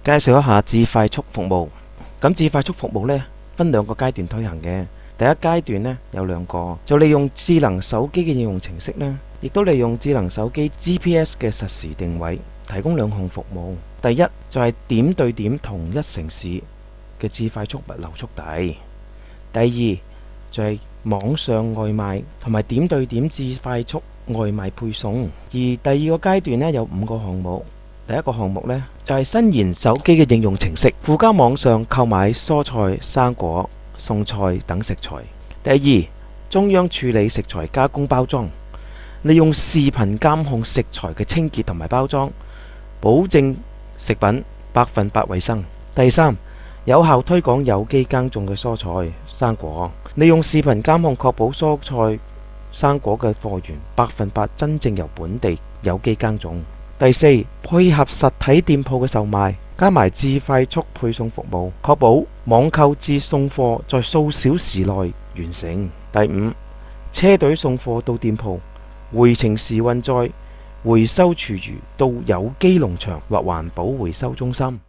介紹一下智快速服務。咁智快速服務呢，分兩個階段推行嘅。第一階段呢，有兩個，就利用智能手機嘅應用程式呢，亦都利用智能手機 GPS 嘅實時定位，提供兩項服務。第一就係點對點同一城市嘅智快速物流速遞。第二就係網上外賣同埋點對點智快速外賣配送。而第二個階段呢，有5個項目。第一個項目呢，就係新研手機嘅應用程式，附加網上購買蔬菜、生果、餸菜等食材。第二，中央處理食材加工包裝，利用視頻監控食材嘅清潔同埋包裝，保證食品100%衛生。第三，有效推廣有機耕種嘅蔬菜、生果，利用視頻監控確保蔬菜、生果嘅貨源100%真正由本地有機耕種。第四，配合實體店鋪嘅售賣，加埋智快速配送服務，確保網購至送貨在數小時內完成。第五，車隊送貨到店鋪，回程時運載回收廚餘到有機農場或環保回收中心。